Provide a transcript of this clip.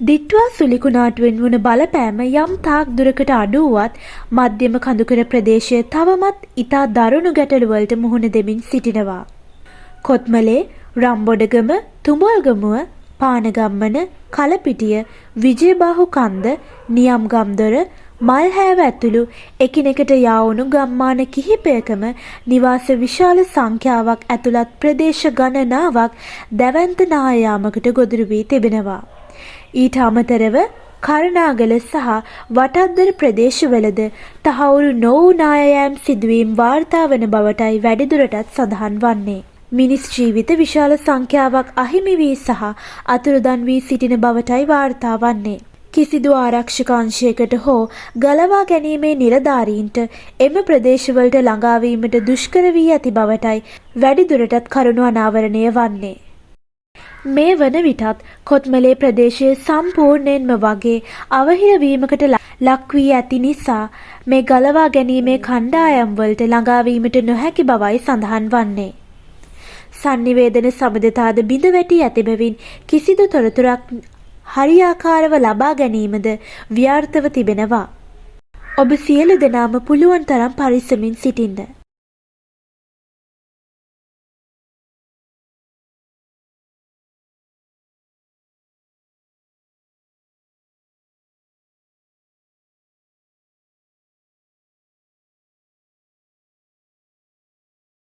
දිට්ටුවා සුලිකුණාටුවෙන් වුණ බලපෑම යම් තාක් දුරකට අඩු වුවත් මධ්‍යම කඳුකර ප්‍රදේශය තවමත් ඉතා දරුණු ගැටලුවලට මුහුණ දෙමින් සිටිනවා. කොත්මලේ, රම්බොඩගම, තුඹල්ගමුව, පානගම්මන, කලපිටිය, විජයබාහු කන්ද, නියම්ගම්දොර, මල්හැව ඇතුළු එකිනෙකට යාවුණු ගම්මාන කිහිපයකම නිවාස විශාල සංඛ්‍යාවක් ඇතුළත් ප්‍රදේශ ගණනාවක් දැවැන්ත නායාමකට ගොදුරු වී තිබෙනවා. ඊට අමතරව කරනාගල සහ වටද්දර ප්‍රදේශවලද තහවුරු නොවූ නායයෑම් සිදුවීම් වාර්තා වන බවටයි වැඩිදුරටත් සඳහන් වන්නේ. මිනිස් ජීවිත විශාල සංඛ්‍යාවක් අහිමි වී සහ අතුරුදන් වී සිටින බවටයි වාර්තා වන්නේ. කිසිදු ආරක්ෂක අංශයකට හෝ ගලවා ගැනීමේ නිලධාරීන්ට එම ප්‍රදේශවලට ළඟාවීමට දුෂ්කර වී ඇති බවටයි වැඩිදුරටත් කරුණු අනාවරණය වන්නේ. මේ වන විටත් කොත්මලේ ප්‍රදේශයේ සම්පූර්ණයෙන්ම වගේ අවහිරවීමකට ලක් වී ඇති නිසා මේ ගලවා ගැනීමේ කණ්ඩායම් වලට ළඟාවීමට නොහැකි බවයි සඳහන් වන්නේ. sannivedana සබඳතාද බිඳ වැටී ඇති බැවින් කිසිදු තොරතුරක් හරියාකාරව ලබා ගැනීමද ව්‍යාර්ථව තිබෙනවා. ඔබ සියලු දෙනාම පුළුවන් තරම් පරිස්සමින් සිටින්න.